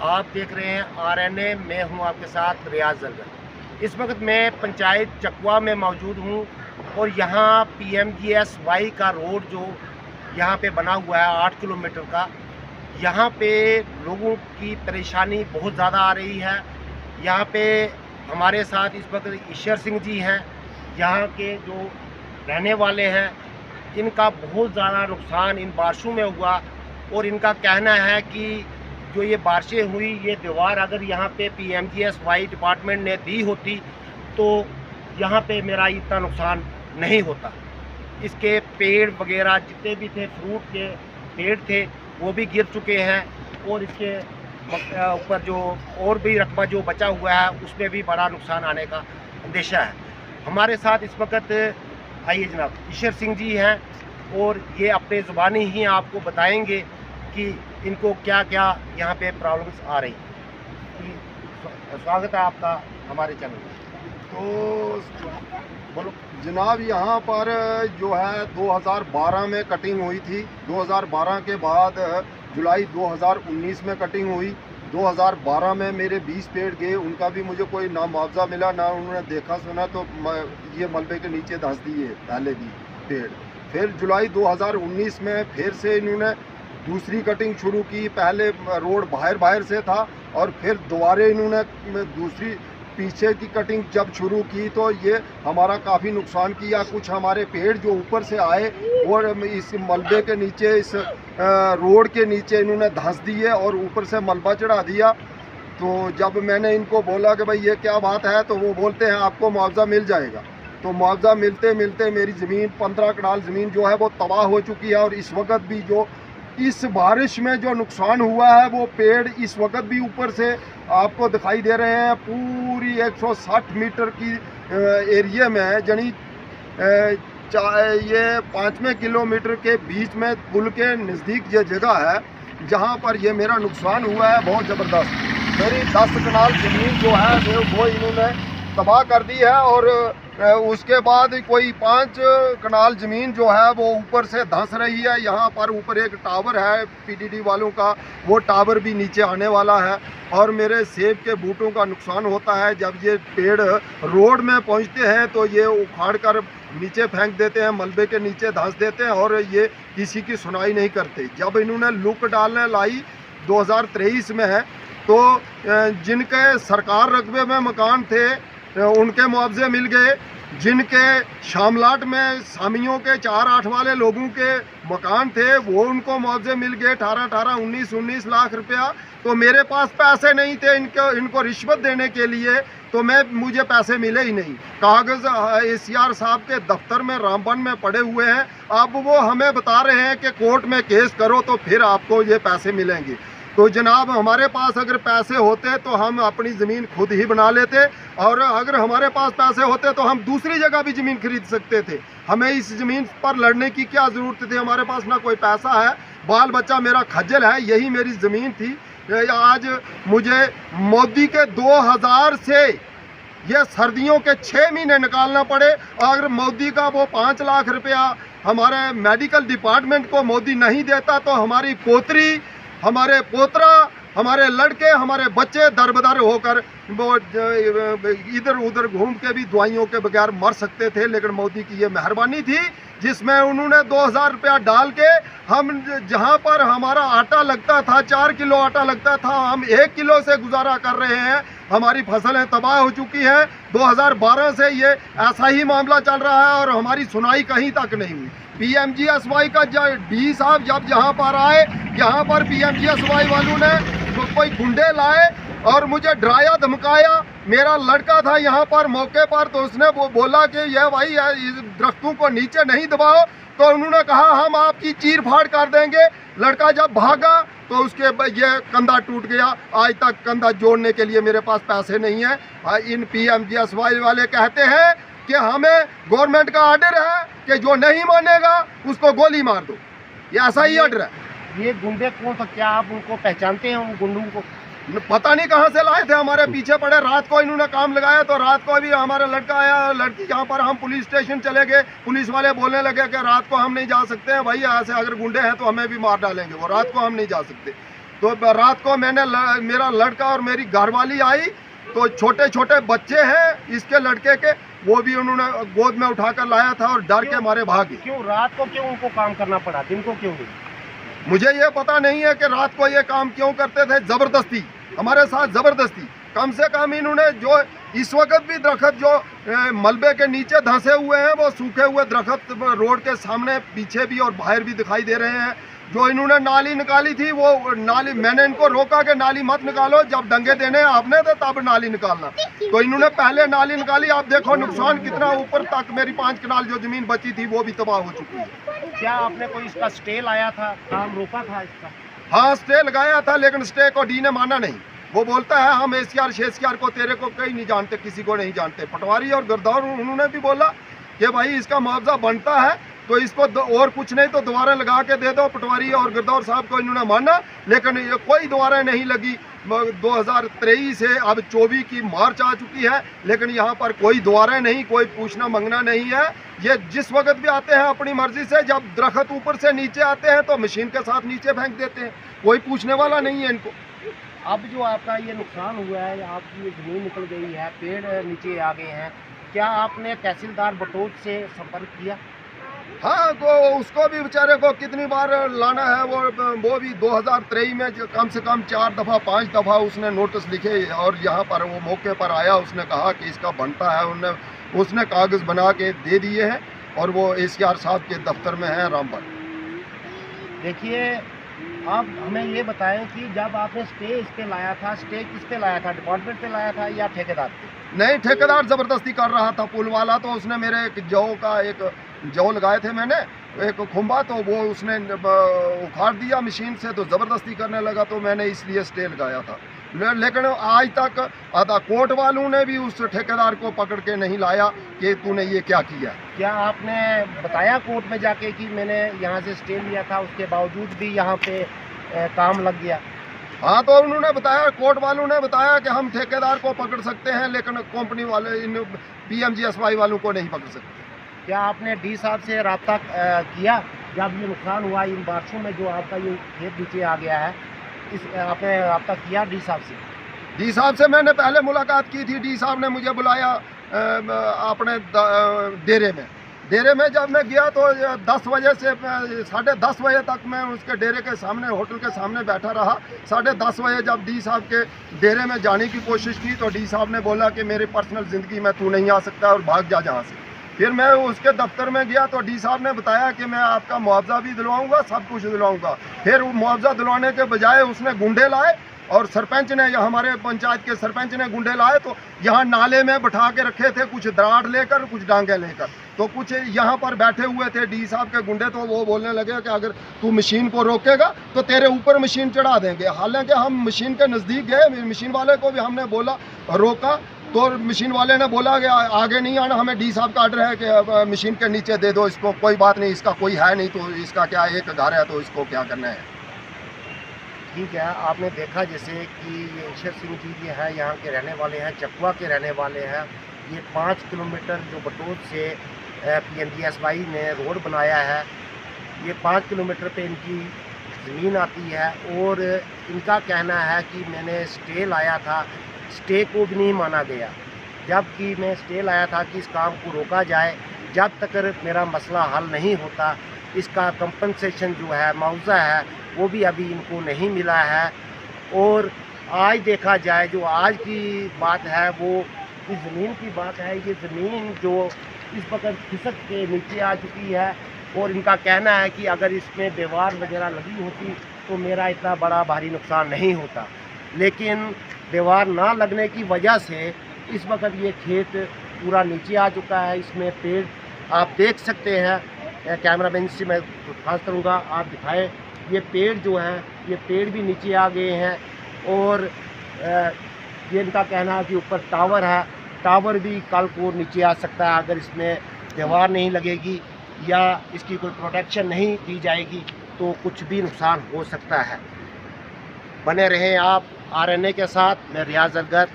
आप देख रहे हैं RNA। मैं हूं आपके साथ रियाज जरगर। इस वक्त मैं पंचायत चकवा में मौजूद हूं और यहां PMGSY का रोड जो यहां पे बना हुआ है 8 किलोमीटर का, यहां पे लोगों की परेशानी बहुत ज़्यादा आ रही है। यहां पे हमारे साथ इस वक्त ईश्वर सिंह जी हैं, यहाँ के जो रहने वाले हैं। इनका बहुत ज़्यादा नुकसान इन बारिशों में हुआ और इनका कहना है कि जो ये बारिशें हुई, ये दीवार अगर यहाँ पे PMGSY डिपार्टमेंट ने दी होती तो यहाँ पे मेरा इतना नुकसान नहीं होता। इसके पेड़ वगैरह जितने भी थे, फ्रूट के पेड़ थे, वो भी गिर चुके हैं और इसके ऊपर जो और भी रकबा जो बचा हुआ है उसमें भी बड़ा नुकसान आने का अंदेशा है। हमारे साथ इस वक्त आइए जनाब ईश्वर सिंह जी हैं और ये अपने ज़ुबानी ही आपको बताएंगे कि इनको क्या क्या यहाँ पे प्रॉब्लम्स आ रही हैं। स्वागत है आपका हमारे चैनल में। तो बोलो जनाब, यहाँ पर जो है 2012 में कटिंग हुई थी। 2012 के बाद जुलाई 2019 में कटिंग हुई। 2012 में मेरे 20 पेड़ गए, उनका भी मुझे कोई ना मुआवजा मिला ना उन्होंने देखा सुना, तो ये मलबे के नीचे धंस दिए पहले भी पेड़। फिर जुलाई 2019 में फिर से इन्होंने दूसरी कटिंग शुरू की। पहले रोड बाहर से था और फिर दोबारा इन्होंने दूसरी पीछे की कटिंग जब शुरू की तो ये हमारा काफ़ी नुकसान किया। कुछ हमारे पेड़ जो ऊपर से आए और इस मलबे के नीचे, इस रोड के नीचे इन्होंने धंस दिए और ऊपर से मलबा चढ़ा दिया। तो जब मैंने इनको बोला कि भाई ये क्या बात है, तो वो बोलते हैं आपको मुआवजा मिल जाएगा। तो मुआवजा मिलते मिलते मेरी ज़मीन 15 कनाल ज़मीन जो है वो तबाह हो चुकी है। और इस वक्त भी जो इस बारिश में जो नुकसान हुआ है, वो पेड़ इस वक्त भी ऊपर से आपको दिखाई दे रहे हैं। पूरी 160 मीटर की एरिया में, यानी ये 5वें किलोमीटर के बीच में पुल के नज़दीक ये जगह है जहाँ पर ये मेरा नुकसान हुआ है बहुत ज़बरदस्त। मेरी 10 कनाल ज़मीन जो है वो इन्होंने तबाह कर दी है। और उसके बाद कोई 5 कनाल ज़मीन जो है वो ऊपर से धंस रही है। यहाँ पर ऊपर एक टावर है PDD वालों का, वो टावर भी नीचे आने वाला है। और मेरे सेब के बूटों का नुकसान होता है। जब ये पेड़ रोड में पहुँचते हैं तो ये उखाड़ कर नीचे फेंक देते हैं, मलबे के नीचे धंस देते हैं और ये किसी की सुनाई नहीं करते। जब इन्होंने लुक डालने लाई 2023 में है, तो जिनके सरकार रकबे में मकान थे उनके मुआवजे मिल गए। जिनके शामलाट में सामियों के 4-8 वाले लोगों के मकान थे वो उनको मुआवजे मिल गए 18-18, 19-19 लाख रुपया। तो मेरे पास पैसे नहीं थे इनको रिश्वत देने के लिए, तो मुझे पैसे मिले ही नहीं। कागज़ ACR साहब के दफ्तर में रामबन में पड़े हुए हैं। अब वो हमें बता रहे हैं कि कोर्ट में केस करो तो फिर आपको ये पैसे मिलेंगे। तो जनाब, हमारे पास अगर पैसे होते तो हम अपनी ज़मीन खुद ही बना लेते, और अगर हमारे पास पैसे होते तो हम दूसरी जगह भी ज़मीन खरीद सकते थे। हमें इस ज़मीन पर लड़ने की क्या ज़रूरत थी? हमारे पास ना कोई पैसा है, बाल बच्चा मेरा खज्जल है, यही मेरी ज़मीन थी। आज मुझे मोदी के 2000 से ये सर्दियों के 6 महीने निकालना पड़े। अगर मोदी का वो 5 लाख रुपया हमारे मेडिकल डिपार्टमेंट को मोदी नहीं देता तो हमारी पोतरी, हमारे पोतरा, हमारे लड़के, हमारे बच्चे दरबदर होकर वो इधर उधर घूम के भी दवाइयों के बगैर मर सकते थे। लेकिन मोदी की ये मेहरबानी थी जिसमें उन्होंने 2000 रुपया डाल के हम जहां पर हमारा आटा लगता था, 4 किलो आटा लगता था, हम 1 किलो से गुजारा कर रहे हैं। हमारी फसलें तबाह हो चुकी हैं। 2012 से ये ऐसा ही मामला चल रहा है और हमारी सुनाई कहीं तक नहीं हुई। PMGSY का D साहब जब यहाँ पर आए, यहाँ पर PMGSY वालों ने कोई गुंडे लाए और मुझे डराया धमकाया। मेरा लड़का था यहाँ पर मौके पर, तो उसने वो बोला कि यह भाई दरख्तों को नीचे नहीं दबाओ, तो उन्होंने कहा हम आपकी चीर फाड़ कर देंगे। लड़का जब भागा तो उसके ये कंधा टूट गया। आज तक कंधा जोड़ने के लिए मेरे पास पैसे नहीं है। इन PMGSY वाले कहते हैं कि हमें गवर्नमेंट का ऑर्डर है कि जो नहीं मानेगा उसको गोली मार दो। ये ऐसा ही ऑर्डर है। ये गुंडे कौन था? क्या आप उनको पहचानते हैं? उन गुंडों को पता नहीं कहाँ से लाए थे, हमारे पीछे पड़े। रात को इन्होंने काम लगाया तो रात को भी हमारा लड़का आया, लड़की यहाँ पर, हम पुलिस स्टेशन चले गए। पुलिस वाले बोलने लगे कि रात को हम नहीं जा सकते हैं भाई, यहाँ से अगर गुंडे हैं तो हमें भी मार डालेंगे, वो रात को हम नहीं जा सकते। तो रात को मेरा लड़का और मेरी घरवाली आई, तो छोटे छोटे बच्चे हैं इसके लड़के के, वो भी उन्होंने गोद में उठाकर लाया था और डर के मारे भागे। क्यों रात को क्यों उनको काम करना पड़ा, दिन को क्यों नहीं? मुझे ये पता नहीं है कि रात को ये काम क्यों करते थे, जबरदस्ती हमारे साथ जबरदस्ती। कम से कम इन्होंने जो इस वक्त भी दरख्त जो मलबे के नीचे धंसे हुए हैं, वो सूखे हुए दरख्त रोड के सामने पीछे भी और बाहर भी दिखाई दे रहे हैं। जो इन्होंने नाली निकाली थी, वो नाली मैंने इनको रोका कि नाली मत निकालो, जब दंगे देने आपने तो तब नाली निकालना। तो इन्होंने पहले नाली निकाली। आप देखो नुकसान कितना, ऊपर तक मेरी 5 कनाल जो जमीन बची थी वो भी तबाह हो चुकी है। क्या आपने कोई इसका स्टे लाया था, काम रोका था इसका? हाँ, स्टे लगाया था, लेकिन स्टे को डी ने माना नहीं। वो बोलता है हम एशियार शेशियार को तेरे को कहीं नहीं जानते, किसी को नहीं जानते। पटवारी और गिरदौर उन्होंने भी बोला कि भाई इसका मुआवजा बनता है तो इसको और कुछ नहीं तो दोबारा लगा के दे दो। पटवारी और गिरदौर साहब को इन्होंने माना, लेकिन ये कोई दोबारा नहीं लगी। 2023 से अब 24 की मार्च आ चुकी है, लेकिन यहाँ पर कोई दोबारा नहीं, कोई पूछना मंगना नहीं है। ये जिस वक्त भी आते हैं अपनी मर्जी से, जब दरख्त ऊपर से नीचे आते हैं तो मशीन के साथ नीचे फेंक देते हैं, कोई पूछने वाला नहीं है इनको। अब जो आपका ये नुकसान हुआ है, आपकी ये ज़मीन निकल गई है, पेड़ नीचे आ गए हैं, क्या आपने तहसीलदार बटोत से संपर्क किया? हाँ, तो उसको भी बेचारे को कितनी बार लाना है। वो भी 2023 में कम से कम 4 दफ़ा 5 दफ़ा उसने नोटिस लिखे और यहाँ पर वो मौके पर आया, उसने कहा कि इसका बनता है। उसने कागज़ बना के दे दिए हैं और वो एसीआर साहब के दफ्तर में है रामबन। देखिए, आप हमें ये बताएं कि जब आपने स्टे इस पे लाया था, स्टे किस पे लाया था, डिपार्टमेंट पे लाया था या ठेकेदार पे? नहीं, ठेकेदार ज़बरदस्ती कर रहा था पुल वाला। तो उसने मेरे एक जौ लगाए थे मैंने, एक खुम्बा, तो वो उसने उखाड़ दिया मशीन से, तो ज़बरदस्ती करने लगा, तो मैंने इसलिए स्टे लगाया था। लेकिन आज तक कोर्ट वालों ने भी उस ठेकेदार को पकड़ के नहीं लाया कि तूने ये क्या किया। क्या आपने बताया कोर्ट में जाके कि मैंने यहाँ से स्टे लिया था, उसके बावजूद भी यहाँ पे काम लग गया? हाँ, तो उन्होंने बताया, कोर्ट वालों ने बताया कि हम ठेकेदार को पकड़ सकते हैं, लेकिन कंपनी वाले इन PMGSY वालों को नहीं पकड़ सकते। क्या आपने डी साहब से रब्ता किया जब ये नुकसान हुआ इन बारिशों में, जो आपका ये खेत नीचे आ गया है, आपने रब्ता किया डी साहब से? डी साहब से मैंने पहले मुलाकात की थी। डी साहब ने मुझे बुलाया अपने डेरे में जब मैं गया तो 10 बजे से 10:30 बजे तक मैं उसके डेरे के सामने, होटल के सामने बैठा रहा। 10:30 बजे जब डी साहब के डेरे में जाने की कोशिश की तो डी साहब ने बोला कि मेरी पर्सनल ज़िंदगी में तू नहीं आ सकता और भाग जा जहाँ से। फिर मैं उसके दफ्तर में गया तो डी साहब ने बताया कि मैं आपका मुआवजा भी दिलवाऊंगा, सब कुछ दिलवाऊंगा। फिर मुआवजा दिलवाने के बजाय उसने गुंडे लाए और सरपंच ने, हमारे पंचायत के सरपंच ने गुंडे लाए, तो यहाँ नाले में बैठा के रखे थे, कुछ दराड़ लेकर, कुछ डांगे लेकर। तो कुछ यहाँ पर बैठे हुए थे डी साहब के गुंडे, तो वो बोलने लगे कि अगर तू मशीन को रोकेगा तो तेरे ऊपर मशीन चढ़ा देंगे। हालांकि हम मशीन के नज़दीक गए, मशीन वाले को भी हमने बोला, रोका, तो मशीन वाले ने बोला कि आगे नहीं आना, हमें डी साहब का आर्डर है कि मशीन के नीचे दे दो इसको, कोई बात नहीं, इसका कोई है नहीं, तो इसका क्या एक घर है तो इसको क्या करना है। ठीक है, आपने देखा जैसे कि ये ईश्वर सिंह जी ये है, यहाँ के रहने वाले हैं, चकुआ के रहने वाले हैं। ये 5 किलोमीटर जो बटोत से PMGSY ने रोड बनाया है, ये 5 किलोमीटर पे इनकी ज़मीन आती है और इनका कहना है कि मैंने स्टे लाया था, स्टे को भी नहीं माना गया। जबकि मैं स्टे लाया था कि इस काम को रोका जाए, जब तक मेरा मसला हल नहीं होता, इसका कंपनसेशन जो है, मुआवजा है, वो भी अभी इनको नहीं मिला है। और आज देखा जाए, जो आज की बात है वो इस ज़मीन की बात है। ये ज़मीन जो इस वक्त खिसक के नीचे आ चुकी है और इनका कहना है कि अगर इसमें दीवार वगैरह लगी होती तो मेरा इतना बड़ा भारी नुकसान नहीं होता। लेकिन दीवार ना लगने की वजह से इस वक्त ये खेत पूरा नीचे आ चुका है। इसमें पेड़ आप देख सकते हैं, कैमरामैन से मैं खास करूँगा, आप दिखाएं, ये पेड़ जो हैं, ये पेड़ भी नीचे आ गए हैं। और ये इनका कहना है कि ऊपर टावर है, टावर भी कल को नीचे आ सकता है अगर इसमें दीवार नहीं लगेगी या इसकी कोई प्रोटेक्शन नहीं दी जाएगी, तो कुछ भी नुकसान हो सकता है। बने रहें आप RNA के साथ। मैं रियाज असगर।